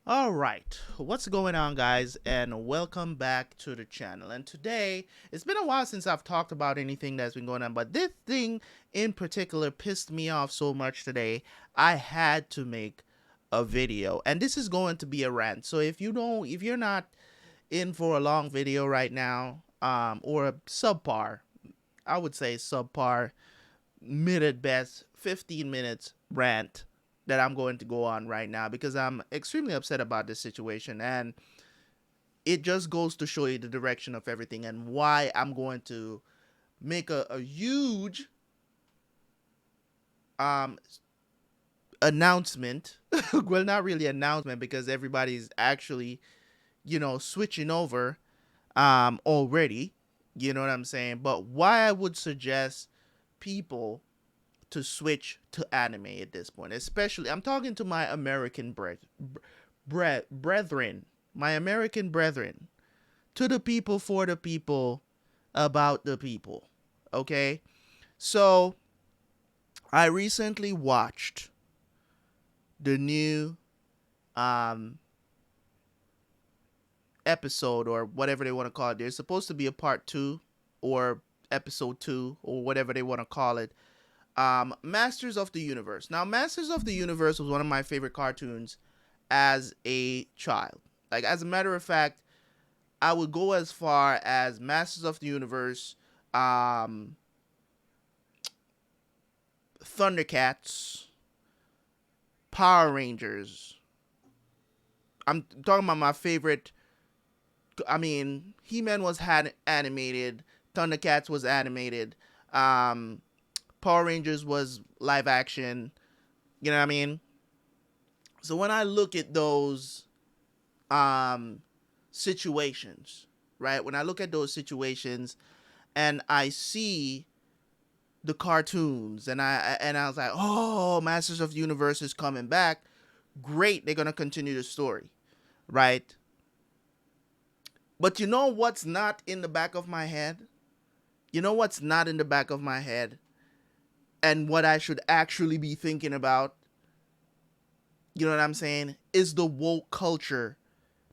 All right, what's going on, guys, and welcome back to the channel. And today, it's been a while since I've talked about anything that's been going on, but this thing in particular pissed me off so much today. I had to make a video, and this is going to be a rant. So if you're not in for a long video right now, or a subpar, I would say subpar, mid at best, 15 minutes rant that I'm going to go on right now because I'm extremely upset about this situation, and it just goes to show you the direction of everything and why I'm going to make a huge um announcement. Well, not really announcement because everybody's actually, switching over already. You know what I'm saying? But why I would suggest people to switch to anime at this point, especially I'm talking to my American brethren, my American brethren, to the people, for the people, about the people. Okay, so I recently watched the new um episode, or whatever they want to call it. There's supposed to be a part two, or episode two, or whatever they want to call it. Masters of the Universe. Now, Masters of the Universe was one of my favorite cartoons as a child. Like, as a matter of fact, I would go as far as Masters of the Universe, um, Thundercats, Power Rangers. I'm talking about my favorite. I mean, He-Man was had animated, Thundercats was animated, um, Power Rangers was live action. You know what I mean? So when I look at those um situations, right? When I look at those situations and I see the cartoons, and I was like, "Oh, Masters of the Universe is coming back. Great, they're going to continue the story." Right? But you know what's not in the back of my head? You know what's not in the back of my head, and what I should actually be thinking about? You know what I'm saying? Is the woke culture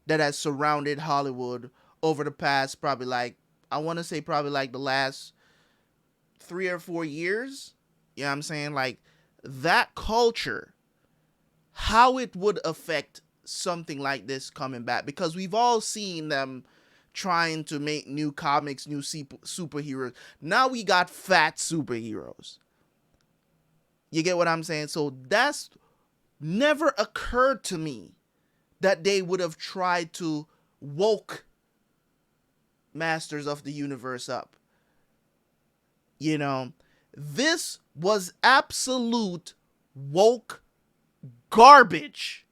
that has surrounded Hollywood over the past, probably, like, I want to say probably like the last 3 or 4 years. You know what I'm saying? Like, that culture, how it would affect something like this coming back, because we've all seen them trying to make new comics, new superheroes. Now we got fat superheroes. You get what I'm saying? So that's never occurred to me that they would have tried to woke Masters of the Universe up. You know, this was absolute woke garbage.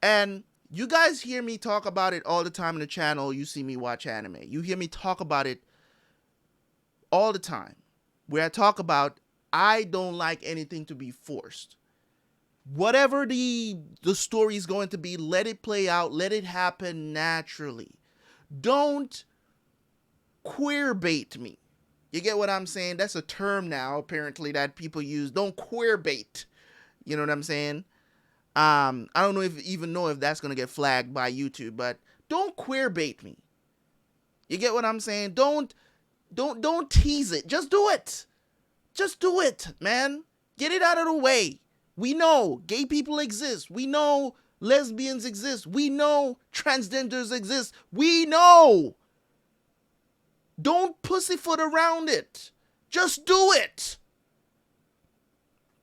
And you guys hear me talk about it all the time in the channel. You see me watch anime. You hear me talk about it all the time. Where I talk about, I don't like anything to be forced. Whatever the story is going to be, let it play out, let it happen naturally. Don't queer bait me. You get what I'm saying? That's a term now, apparently, that people use. Don't queer bait. You know what I'm saying? I don't know if even know if that's gonna get flagged by YouTube, but don't queer bait me. You get what I'm saying? Don't tease it. Just do it. Just do it, man. Get it out of the way. We know gay people exist. We know lesbians exist. We know transgenders exist. We know. Don't pussyfoot around it. Just do it.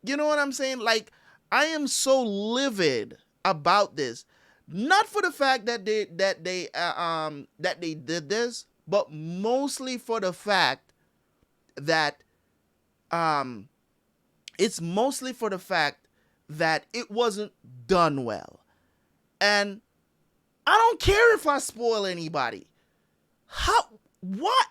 You know what I'm saying? Like, I am so livid about this. Not for the fact that they did this, but mostly for the fact that um it's mostly for the fact that it wasn't done well. And I don't care if I spoil anybody. How what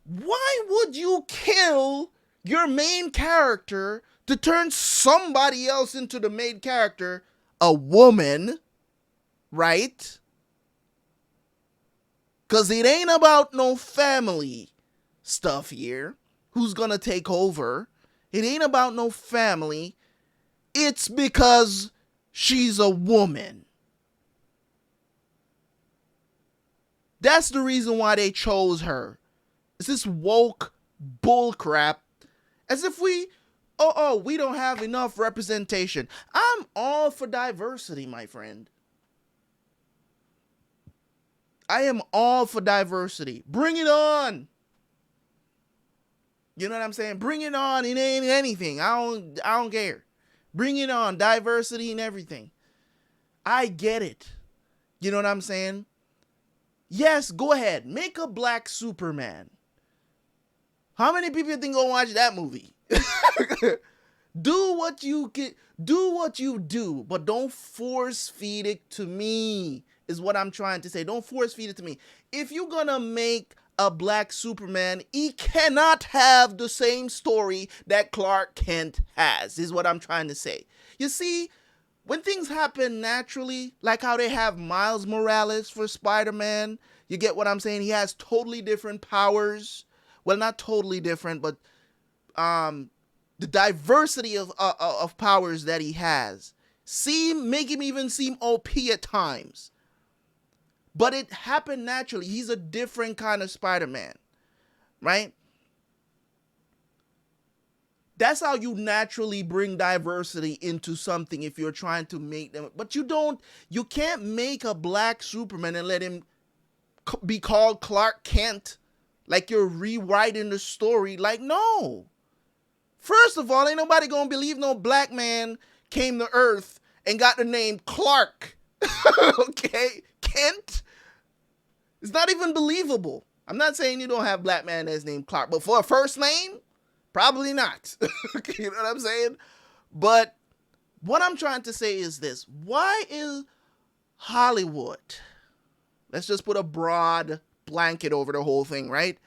Why would you kill your main character to turn somebody else into the main character, a woman, right? Because it ain't about no family stuff here. Who's gonna take over? It ain't about no family. It's because She's a woman. That's the reason why they chose her. It's this woke bullcrap. As if we don't have enough representation. I'm all for diversity, my friend. I am all for diversity. Bring it on. You know what I'm saying? Bring it on in anything. I don't care. Bring it on. Diversity and everything. I get it. You know what I'm saying? Yes, go ahead. Make a black Superman. How many people think gonna watch that movie? Do what you do, but don't force feed it to me, is what I'm trying to say. Don't force feed it to me. If you're gonna make a black Superman, he cannot have the same story that Clark Kent has, is what I'm trying to say. You see, when things happen naturally, like how they have Miles Morales for Spider-Man, you get what I'm saying? He has totally different powers. Well, not totally different, but the diversity of powers that he has make him even seem OP at times. But it happened naturally. He's a different kind of Spider-Man, right? That's how you naturally bring diversity into something if you're trying to make them. But you can't make a black Superman and let him be called Clark Kent. Like you're rewriting the story. Like, no. First of all, ain't nobody gonna believe no black man came to Earth and got the name Clark. Okay? Kent? It's not even believable. I'm not saying you don't have black man that's named Clark, but for a first name, probably not. Okay, you know what I'm saying? But what I'm trying to say is this. Why is Hollywood, let's just put a broad blanket over the whole thing, right?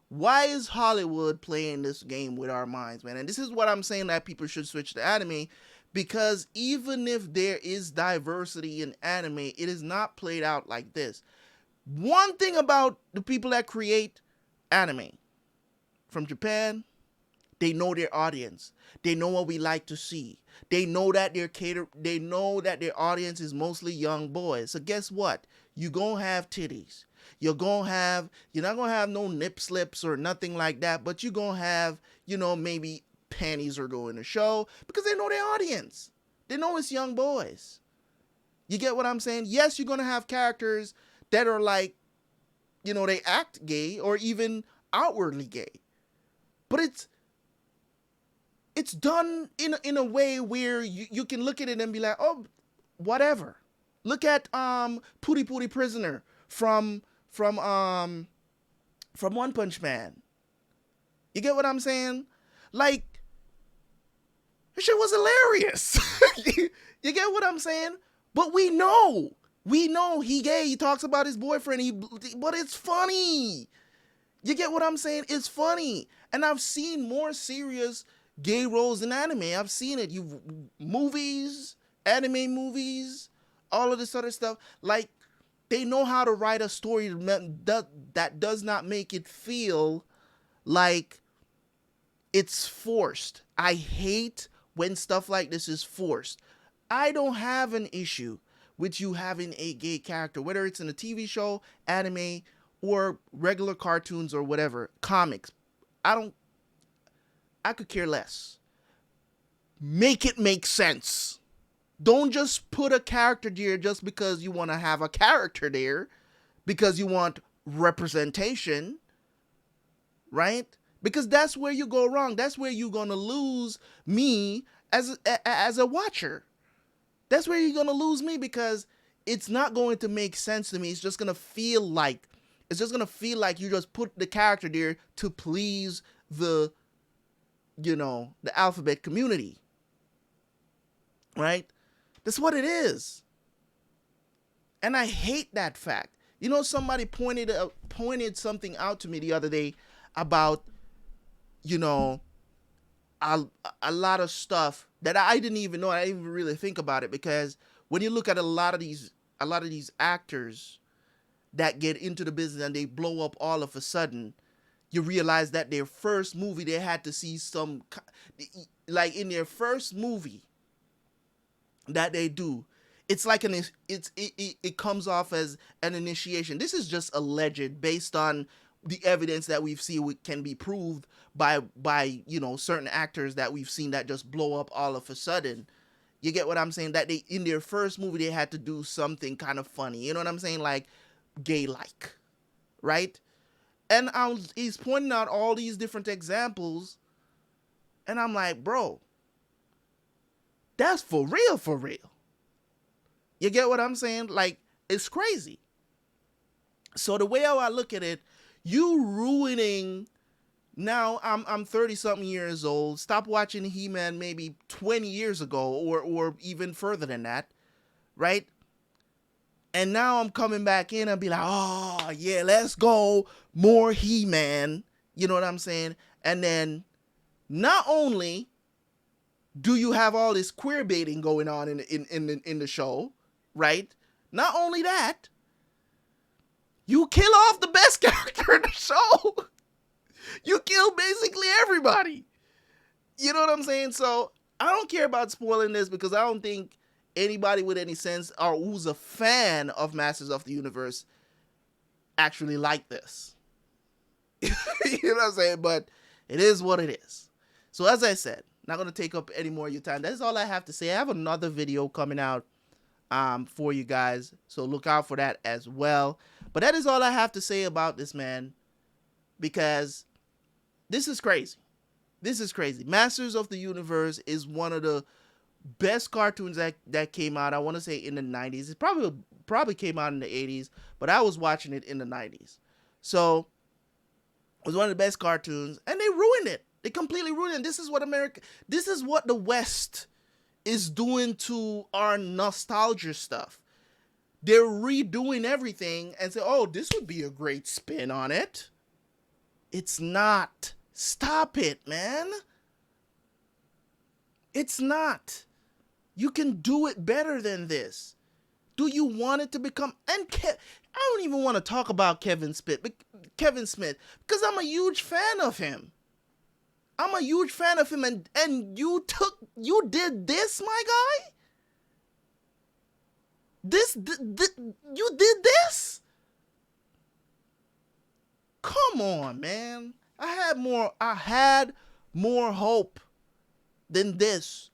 Why is Hollywood playing this game with our minds, man? And this is what I'm saying, that people should switch to anime, because even if there is diversity in anime, it is not played out like this. One thing about the people that create anime from Japan, they know their audience. They know what we like to see. They know that their audience is mostly young boys. So guess what? You're going to have titties. You're not going to have no nip slips or nothing like that, but you're going to have, maybe panties are going to show, because they know their audience. They know it's young boys. You get what I'm saying? Yes, you're going to have characters that are like, they act gay or even outwardly gay. But it's done in a way where you can look at it and be like, oh, whatever. Look at Pootie Pootie Prisoner from One Punch Man. You get what I'm saying? Like, this shit was hilarious. You get what I'm saying? But we know he gay. He talks about his boyfriend. But it's funny. You get what I'm saying? It's funny. And I've seen more serious gay roles in anime. I've seen it. Anime movies, all of this other stuff. Like, they know how to write a story that does not make it feel like it's forced. I hate when stuff like this is forced. I don't have an issue with you having a gay character, whether it's in a TV show, anime, or regular cartoons or whatever, comics. I could care less. Make it make sense. Don't just put a character there just because you want to have a character there, because you want representation, right? Because that's where you go wrong. That's where you're going to lose me as a watcher. That's where you're going to lose me, because it's not going to make sense to me. It's just going to feel like you just put the character there to please the alphabet community. Right? That's what it is. And I hate that fact. Somebody pointed something out to me the other day about, a lot of stuff that I didn't even know. I didn't even really think about it, because when you look at a lot of these actors that get into the business and they blow up all of a sudden, you realize that their first movie, they had to see in their first movie, that they do. It's like it comes off as an initiation. This is just alleged based on the evidence that we've seen can be proved by certain actors that we've seen that just blow up all of a sudden. You get what I'm saying? That they, in their first movie, they had to do something kind of funny. You know what I'm saying? Like gay like, right? And he's pointing out all these different examples, and I'm like, bro, that's for real, for real. You get what I'm saying? Like, it's crazy. So the way how I look at it, you ruining. Now I'm 30 something years old. Stop watching He-Man maybe 20 years ago, or even further than that, right? And now I'm coming back in and be like, oh yeah, let's go, more He-Man. You know what I'm saying? And then not only do you have all this queer baiting going on in the show, right? Not only that, you kill off the best character in the show. You kill basically everybody. You know what I'm saying? So I don't care about spoiling this because I don't think anybody with any sense or who's a fan of Masters of the Universe actually like this. You know what I'm saying? But it is what it is. So as I said, not going to take up any more of your time. That's all I have to say. I have another video coming out for you guys, so look out for that as well. But that is all I have to say about this, man, because this is crazy. This is crazy. Masters of the Universe is one of the best cartoons that came out. I want to say in the 90s. It probably came out in the 80s, but I was watching it in the 90s. So it was one of the best cartoons, and they ruined it. They completely ruined it. This is what the West is doing to our nostalgia stuff. They're redoing everything and say, oh, this would be a great spin on it. It's not. Stop it, man. It's not. You can do it better than this. Do you want it to become... I don't even want to talk about Kevin Smith because I'm a huge fan of him. And you did this, my guy? You did this? Come on, man. I had more hope than this.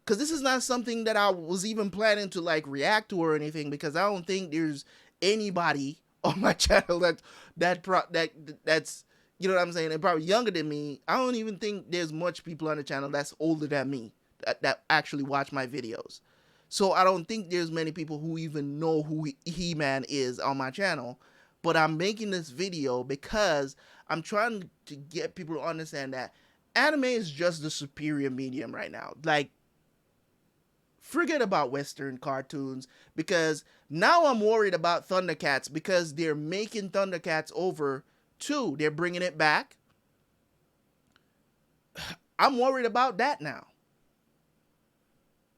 Because this is not something that I was even planning to like react to or anything, because I don't think there's anybody on my channel that's, you know what I'm saying, they're probably younger than me. I don't even think there's much people on the channel that's older than me that actually watch my videos. So I don't think there's many people who even know who He-Man is on my channel. But I'm making this video because I'm trying to get people to understand that anime is just the superior medium right now. Like, forget about Western cartoons, because now I'm worried about Thundercats, because they're making Thundercats over too. They're bringing it back. I'm worried about that now,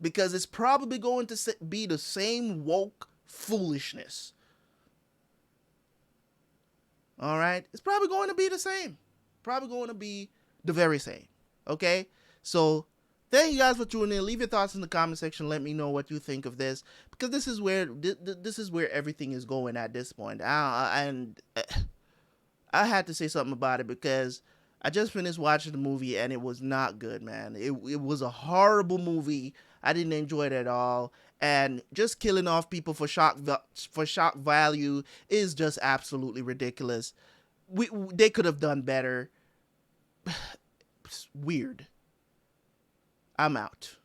because it's probably going to be the same woke foolishness. All right? It's probably going to be the same. Probably going to be the very same. Okay? So, thank you guys for tuning in. Leave your thoughts in the comment section. Let me know what you think of this, because this is where everything is going at this point. And I had to say something about it, because I just finished watching the movie and it was not good, man. It was a horrible movie. I didn't enjoy it at all. And just killing off people for shock value is just absolutely ridiculous. They could have done better. It's weird. I'm out.